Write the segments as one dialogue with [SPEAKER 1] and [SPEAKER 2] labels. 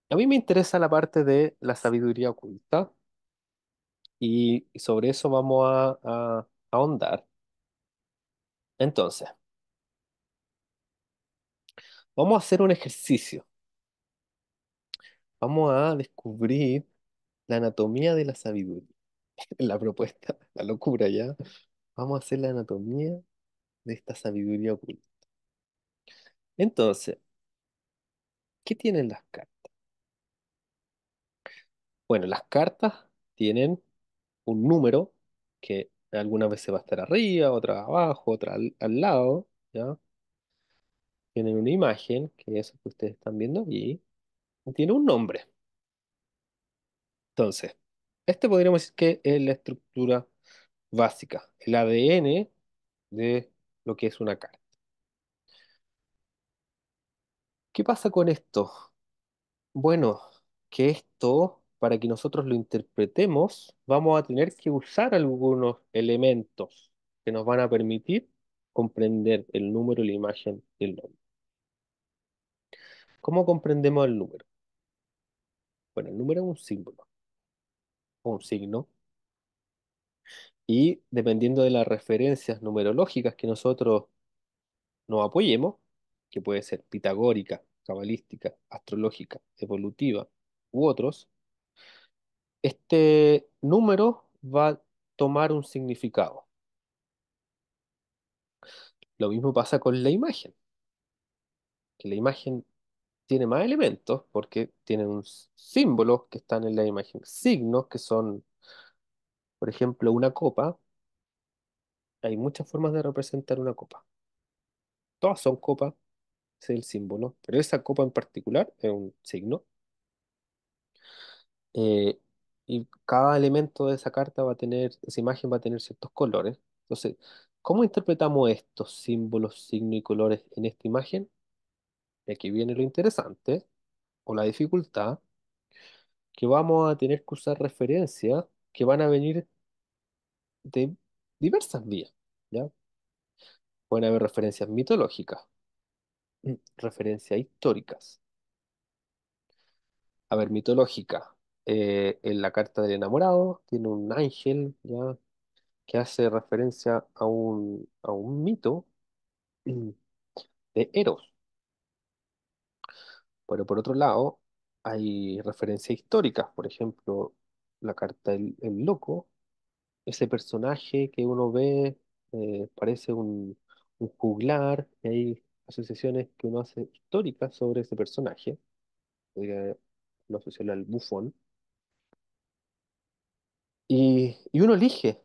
[SPEAKER 1] A mí me interesa la parte de la sabiduría oculta y sobre eso vamos a ahondar. Entonces, vamos a hacer un ejercicio. Vamos a descubrir la anatomía de la sabiduría. La propuesta, la locura ya. Vamos a hacer la anatomía de esta sabiduría oculta. Entonces, ¿qué tienen las cartas? Bueno, las cartas tienen un número que algunas veces va a estar arriba, otra abajo, otra al lado, ¿ya? Tienen una imagen, que es eso que ustedes están viendo allí, y tiene un nombre. Entonces, este podríamos decir que es la estructura básica, el ADN de lo que es una carta. ¿Qué pasa con esto? Bueno, que esto, para que nosotros lo interpretemos, vamos a tener que usar algunos elementos que nos van a permitir comprender el número y la imagen del nombre. ¿Cómo comprendemos el número? Bueno, el número es un símbolo o un signo y dependiendo de las referencias numerológicas que nosotros nos apoyemos, que puede ser pitagórica, cabalística, astrológica, evolutiva u otros, este número va a tomar un significado. Lo mismo pasa con la imagen, que la imagen tiene más elementos porque tienen símbolos que están en la imagen, signos que son, por ejemplo, una copa. Hay muchas formas de representar una copa. Todas son copas, ese es el símbolo, pero esa copa en particular es un signo. eh, y cada elemento de esa carta va a tener, esa imagen va a tener ciertos colores. Entonces, ¿cómo interpretamos estos símbolos, signos y colores en esta imagen? Y aquí viene lo interesante o la dificultad, que vamos a tener que usar referencias que van a venir de diversas vías, ¿ya? Pueden haber referencias mitológicas, referencias históricas. A ver, mitológica. En la carta del enamorado tiene un ángel, ¿ya? Que hace referencia a un mito de Eros. Pero por otro lado, hay referencias históricas. Por ejemplo, la carta del loco, ese personaje que uno ve, parece un juglar, y hay asociaciones que uno hace históricas sobre ese personaje. Podría uno asociarlo al bufón. Y uno elige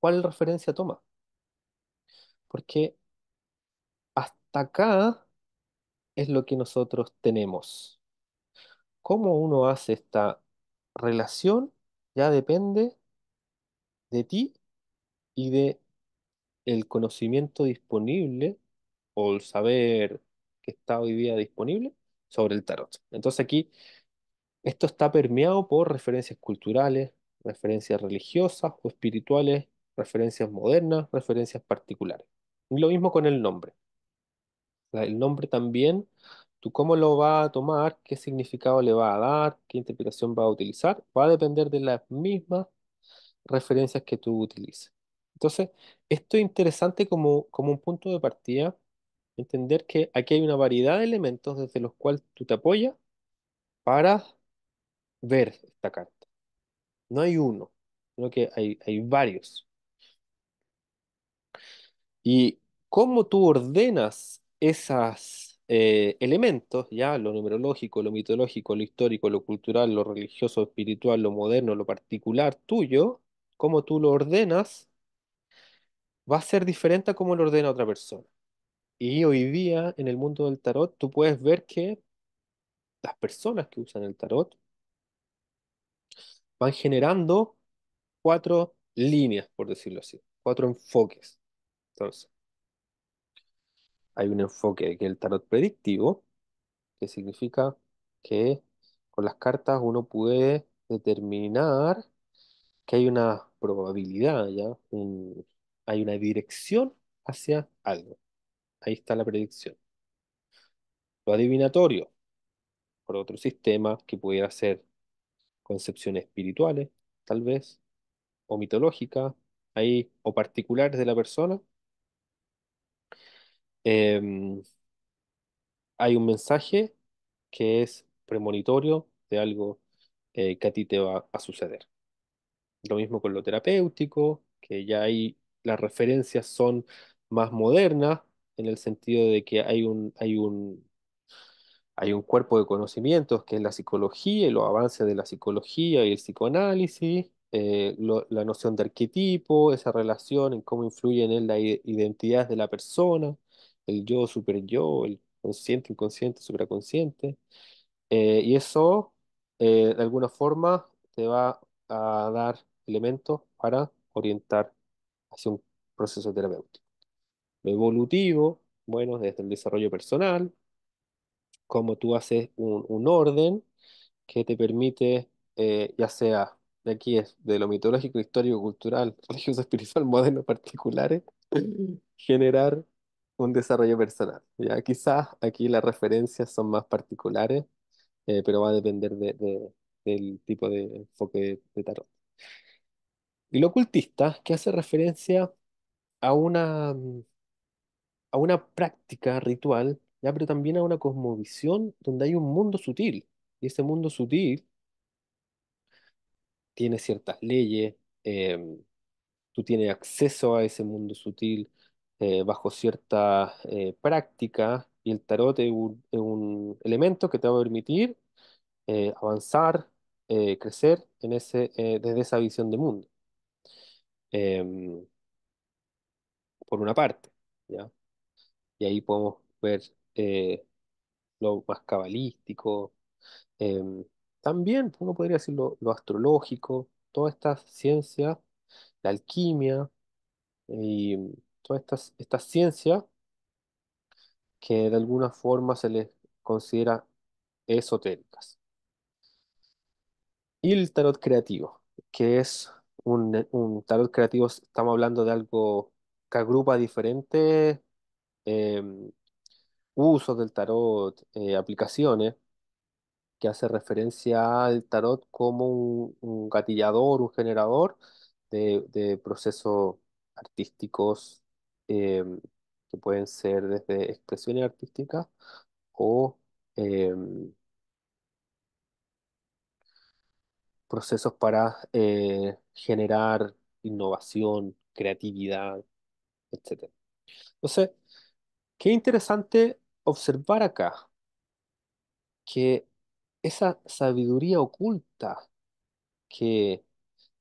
[SPEAKER 1] cuál referencia toma. Porque hasta acá es lo que nosotros tenemos. Cómo uno hace esta relación ya depende de ti y de el conocimiento disponible o el saber que está hoy día disponible sobre el tarot. Entonces aquí esto está permeado por referencias culturales, referencias religiosas o espirituales, referencias modernas, referencias particulares. Y lo mismo con el nombre. El nombre también, tú cómo lo vas a tomar, qué significado le vas a dar, qué interpretación vas a utilizar, va a depender de las mismas referencias que tú utilices. Entonces, esto es interesante como un punto de partida, entender que aquí hay una variedad de elementos desde los cuales tú te apoyas para ver esta carta. No hay uno, sino que hay varios. Y cómo tú ordenas esos elementos, ya lo numerológico, lo mitológico, lo histórico, lo cultural, lo religioso, espiritual, lo moderno, lo particular tuyo, cómo tú lo ordenas, va a ser diferente a cómo lo ordena otra persona. Y hoy día, en el mundo del tarot, tú puedes ver que las personas que usan el tarot van generando cuatro líneas, por decirlo así, cuatro enfoques. Entonces, hay un enfoque que es el tarot predictivo, que significa que con las cartas uno puede determinar que hay una probabilidad, ¿ya? Hay una dirección hacia algo. Ahí está la predicción. Lo adivinatorio. por otro sistema que pudiera ser concepciones espirituales, tal vez, o mitológicas, ahí, o particulares de la persona. em, Hay un mensaje que es premonitorio de algo que a ti te va a suceder. Lo mismo con lo terapéutico, que ya ahí las referencias son más modernas, en el sentido de que hay un cuerpo de conocimientos que es la psicología y los avances de la psicología y el psicoanálisis, la noción de arquetipo, esa relación en cómo influyen en la identidad de la persona, el yo, super yo, el consciente, inconsciente, supraconsciente. Y eso, de alguna forma, te va a dar elementos para orientar hacia un proceso terapéutico. Lo evolutivo, bueno, desde el desarrollo personal, cómo tú haces un orden que te permite, ya sea de aquí es de lo mitológico, histórico, cultural, religioso, espiritual, moderno, particulares, generar un desarrollo personal. Ya quizás aquí las referencias son más particulares, pero va a depender del tipo de enfoque de tarot. Y lo ocultista, que hace referencia a a una práctica ritual, ya, pero también a una cosmovisión donde hay un mundo sutil. Y ese mundo sutil tiene ciertas leyes, tú tienes acceso a ese mundo sutil bajo ciertas prácticas, y el tarot es un elemento que te va a permitir avanzar, crecer en desde esa visión de mundo, em, por una parte, ¿ya? Y ahí podemos ver eh, lo más cabalístico, em, también uno podría decir lo astrológico, todas estas ciencias, la alquimia y todas estas ciencias que de alguna forma se les considera esotéricas. Y el tarot creativo, que es un tarot creativo, estamos hablando de algo que agrupa diferentes em, usos del tarot, aplicaciones, que hace referencia al tarot como un gatillador, un generador de procesos artísticos, em, que pueden ser desde expresiones artísticas o em, procesos para generar innovación, creatividad, etcétera. Entonces, qué interesante observar acá que esa sabiduría oculta que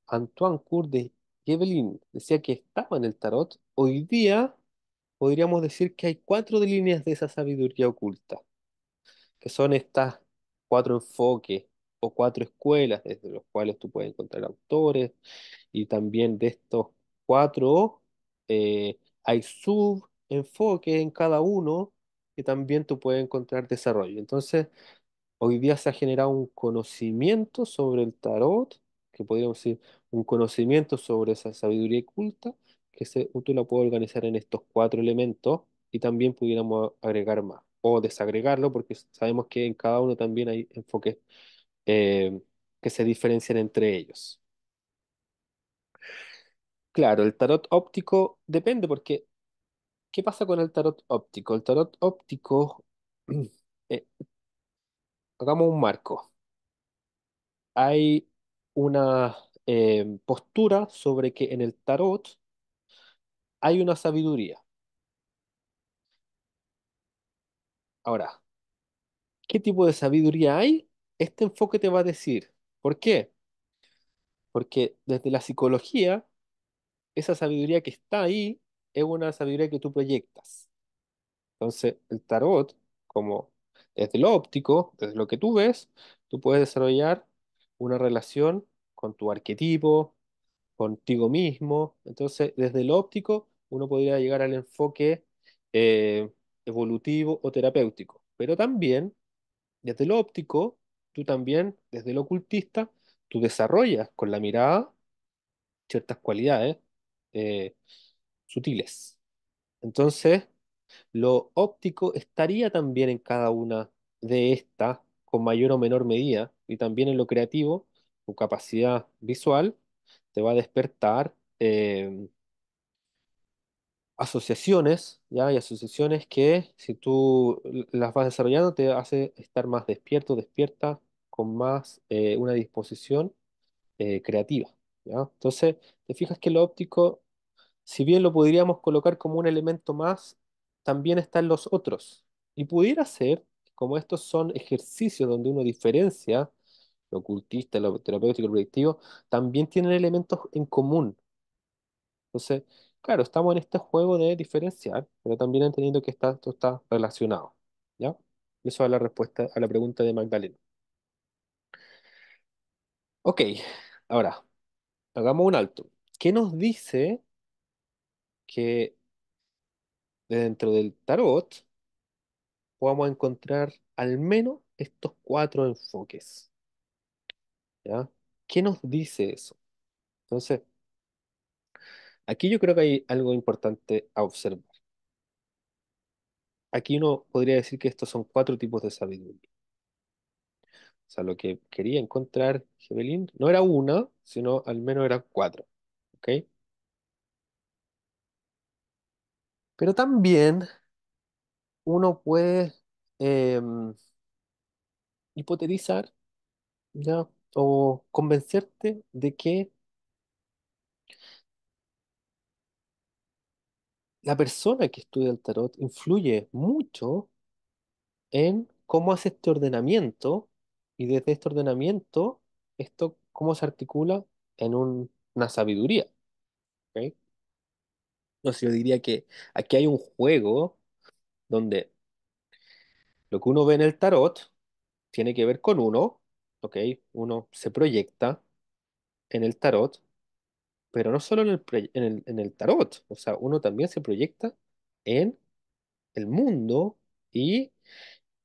[SPEAKER 1] Antoine Cour de Gebelin decía que estaba en el tarot, hoy día podríamos decir que hay cuatro líneas de esa sabiduría oculta, que son estas cuatro enfoques o cuatro escuelas desde los cuales tú puedes encontrar autores, y también de estos cuatro hay subenfoques en cada uno que también tú puedes encontrar desarrollo. Entonces, hoy día se ha generado un conocimiento sobre el tarot, que podríamos decir un conocimiento sobre esa sabiduría oculta, tú la puedes organizar en estos cuatro elementos, y también pudiéramos agregar más o desagregarlo, porque sabemos que en cada uno también hay enfoques eh, que se diferencian entre ellos. Claro, el tarot óptico depende, porque ¿qué pasa con el tarot óptico? El tarot óptico, eh, hagamos un marco. Hay una postura sobre que en el tarot hay una sabiduría. Ahora, ¿qué tipo de sabiduría hay? Este enfoque te va a decir. ¿Por qué? Porque desde la psicología, esa sabiduría que está ahí es una sabiduría que tú proyectas. Entonces, el tarot, como desde lo óptico, desde lo que tú ves, tú puedes desarrollar una relación con tu arquetipo, contigo mismo. Entonces, desde lo óptico, uno podría llegar al enfoque eh, evolutivo o terapéutico. Pero también, desde lo óptico, tú también, desde lo ocultista, tú desarrollas con la mirada ciertas cualidades eh, sutiles. Entonces, lo óptico estaría también en cada una de estas. con mayor o menor medida, y también en lo creativo, tu capacidad visual te va a despertar asociaciones, ¿ya? Y asociaciones que si tú las vas desarrollando te hace estar más despierto, despierta, con más una disposición creativa, ¿ya? Entonces, te fijas que lo óptico, si bien lo podríamos colocar como un elemento más, también están los otros. Y pudiera ser, como estos son ejercicios donde uno diferencia lo ocultista, lo terapéutico, lo proyectivo, también tienen elementos en común. Entonces, claro, estamos en este juego de diferenciar, pero también entendiendo que esto está relacionado, ¿ya? Eso es la respuesta a la pregunta de Magdalena. Ok, ahora, hagamos un alto. ¿Qué nos dice que dentro del tarot podamos encontrar al menos estos cuatro enfoques? ¿Ya? ¿Qué nos dice eso? Entonces, aquí yo creo que hay algo importante a observar. Aquí uno podría decir que estos son cuatro tipos de sabiduría. O sea, lo que quería encontrar Evelyn no era una, sino al menos eran cuatro. ¿Ok? Pero también uno puede hipotetizar, ¿ya? O convencerte de que la persona que estudia el tarot influye mucho en cómo hace este ordenamiento y desde este ordenamiento, esto cómo se articula en una sabiduría. ¿Ok? No sé, yo diría que aquí hay un juego donde lo que uno ve en el tarot tiene que ver con uno, ¿ok? Uno se proyecta en el tarot, pero no solo en el tarot, o sea, uno también se proyecta en el mundo y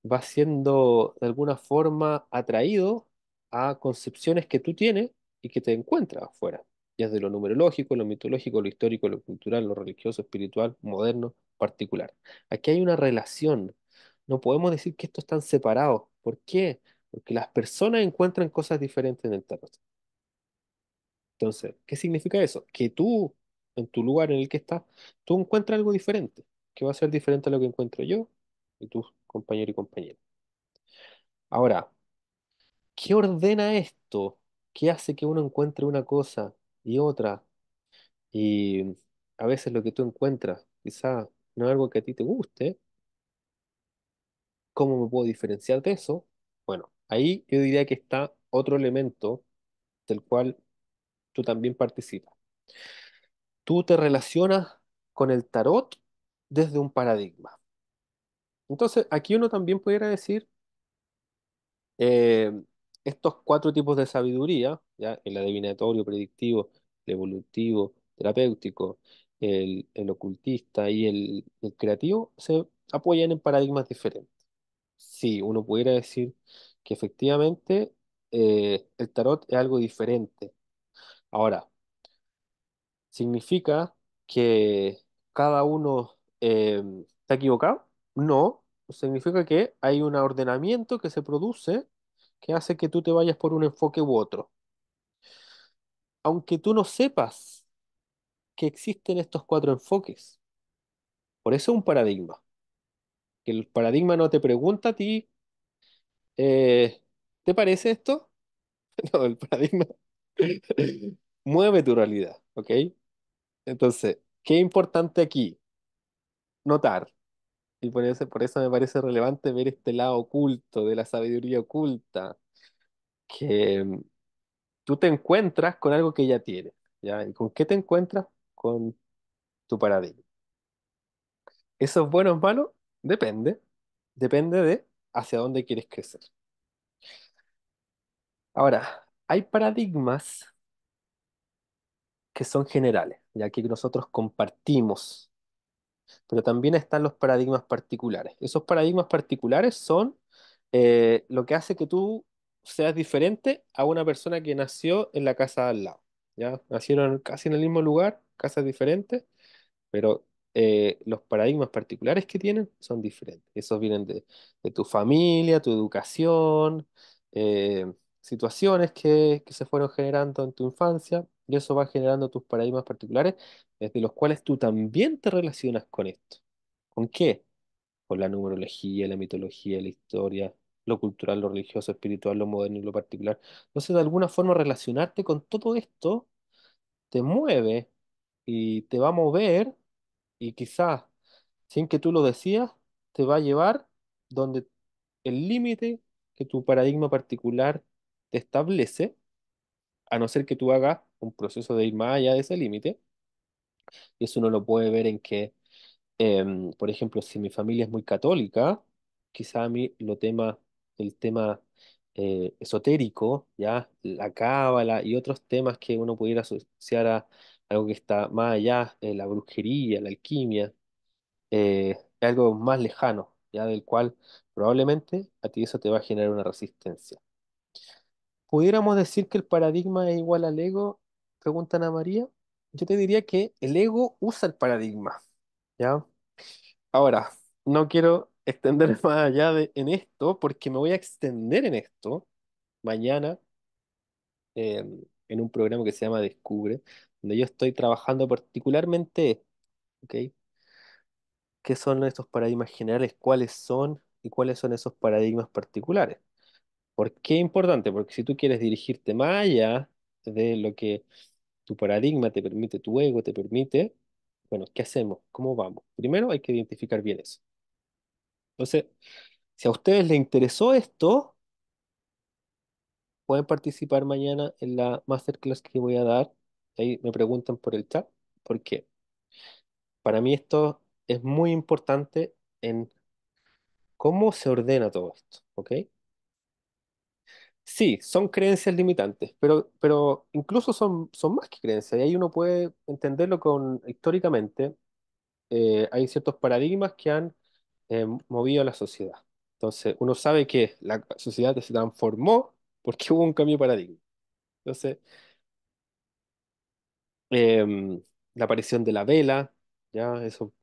[SPEAKER 1] va siendo de alguna forma atraído a concepciones que tú tienes y que te encuentras afuera, ya de lo numerológico, lo mitológico, lo histórico, lo cultural, lo religioso, espiritual, moderno, particular. Aquí hay una relación. No podemos decir que estos están separados. ¿Por qué? Porque las personas encuentran cosas diferentes en el tarot. Entonces, ¿qué significa eso? Que tú, en tu lugar en el que estás, tú encuentras algo diferente, que va a ser diferente a lo que encuentro yo y tus compañeros y compañeras. Ahora, ¿qué ordena esto? ¿Qué hace que uno encuentre una cosa y otra? Y a veces lo que tú encuentras, quizá no es algo que a ti te guste. ¿Cómo me puedo diferenciar de eso? Bueno, ahí yo diría que está otro elemento del cual tú también participas. Tú te relacionas con el tarot desde un paradigma. Entonces, aquí uno también pudiera decir eh, estos cuatro tipos de sabiduría, ¿ya? El adivinatorio, predictivo, el evolutivo, terapéutico, el ocultista y el creativo, se apoyan en paradigmas diferentes. Sí, uno pudiera decir que efectivamente el tarot es algo diferente. Ahora, ¿significa que cada uno está equivocado? No, significa que hay un ordenamiento que se produce que hace que tú te vayas por un enfoque u otro. Aunque tú no sepas que existen estos cuatro enfoques. Por eso es un paradigma. Que el paradigma no te pregunta a ti, eh, ¿te parece esto? No, el paradigma mueve tu realidad, ¿ok? Entonces, ¿qué es importante aquí? Notar. Y por eso me parece relevante ver este lado oculto, de la sabiduría oculta, que tú te encuentras con algo que ya tienes, ¿ya? ¿Y con qué te encuentras? Con tu paradigma. ¿Eso es bueno o es malo? Depende. Depende de hacia dónde quieres crecer. Ahora, hay paradigmas que son generales, ya que nosotros compartimos, pero también están los paradigmas particulares. Esos paradigmas particulares son lo que hace que tú seas diferente a una persona que nació en la casa de al lado. ¿Ya? Nacieron casi en el mismo lugar, casas diferentes, pero los paradigmas particulares que tienen son diferentes. Esos vienen de tu familia, tu educación, eh, situaciones que se fueron generando en tu infancia, y eso va generando tus paradigmas particulares, desde los cuales tú también te relacionas con esto. ¿Con qué? Con la numerología, la mitología, la historia, lo cultural, lo religioso, espiritual, lo moderno y lo particular. Entonces, de alguna forma, relacionarte con todo esto te mueve y te va a mover y quizás, sin que tú lo decías, te va a llevar donde el límite que tu paradigma particular te establece, a no ser que tú hagas un proceso de ir más allá de ese límite. Y eso uno lo puede ver en que, por ejemplo, si mi familia es muy católica, quizá a mí el tema esotérico, ya, la cábala y otros temas que uno pudiera asociar a algo que está más allá, la brujería, la alquimia, es algo más lejano, ya, del cual probablemente a ti eso te va a generar una resistencia. ¿Pudiéramos decir que el paradigma es igual al ego? Pregunta Ana María. Yo te diría que el ego usa el paradigma, ¿ya? Ahora, no quiero extender más allá en esto, porque me voy a extender en esto mañana eh, en un programa que se llama Descubre, donde yo estoy trabajando particularmente, ¿ok? ¿Qué son estos paradigmas generales? ¿Cuáles son y cuáles son esos paradigmas particulares? ¿Por qué es importante? Porque si tú quieres dirigirte más allá de lo que tu paradigma te permite, tu ego te permite, bueno, ¿qué hacemos? ¿Cómo vamos? Primero hay que identificar bien eso. Entonces, si a ustedes les interesó esto, pueden participar mañana en la masterclass que voy a dar. Ahí me preguntan por el chat. ¿Por qué? Para mí esto es muy importante en cómo se ordena todo esto, ¿ok? Sí, son creencias limitantes, pero incluso son más que creencias. Y ahí uno puede entenderlo históricamente. Hay ciertos paradigmas que han movido a la sociedad. Entonces, uno sabe que la sociedad se transformó porque hubo un cambio de paradigma. Entonces, em, la aparición de la vela, ya, eso,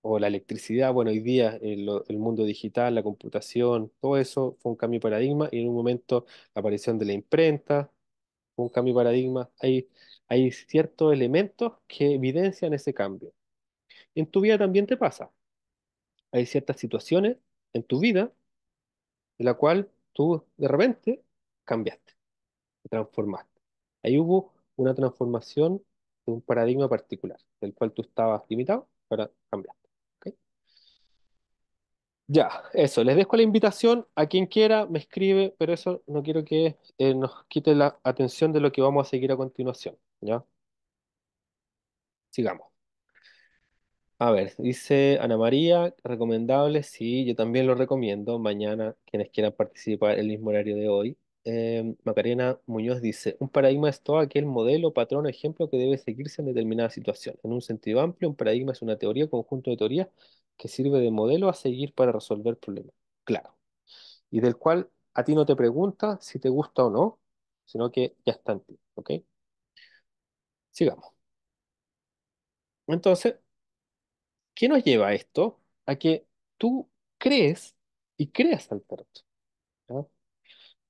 [SPEAKER 1] o la electricidad, bueno, hoy día el mundo digital, la computación, todo eso fue un cambio de paradigma y en un momento la aparición de la imprenta fue un cambio de paradigma. Hay ciertos elementos que evidencian ese cambio. En tu vida también te pasa. Hay ciertas situaciones en tu vida en la cual tú de repente cambiaste, te transformaste. Ahí hubo una transformación de un paradigma particular, del cual tú estabas limitado, ahora cambiaste. ¿Ok? Ya, eso, les dejo la invitación a quien quiera, me escribe, pero eso no quiero que nos quite la atención de lo que vamos a seguir a continuación. ¿Ya? Sigamos. A ver, dice Ana María, recomendable, sí, yo también lo recomiendo. Mañana, quienes quieran participar en el mismo horario de hoy. Macarena Muñoz dice, un paradigma es todo aquel modelo, patrón o ejemplo que debe seguirse en determinada situación. En un sentido amplio, un paradigma es una teoría, conjunto de teorías que sirve de modelo a seguir para resolver problemas. Claro. Y del cual a ti no te pregunta si te gusta o no, sino que ya está en ti. ¿Ok? Sigamos. Entonces, ¿qué nos lleva a esto? A que tú crees y creas al tarot. ¿Ya?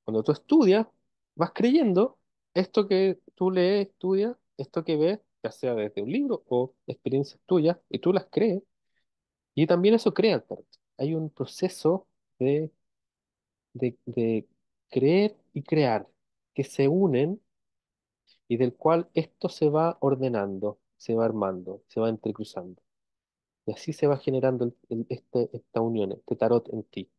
[SPEAKER 1] Cuando tú estudias, vas creyendo esto que tú lees, estudias, esto que ves, ya sea desde un libro o experiencias tuyas, y tú las crees, y también eso crea el tarot. Hay un proceso de creer y crear que se unen y del cual esto se va ordenando, se va armando, se va entrecruzando. Y así se va generando esta unión, este tarot en ti.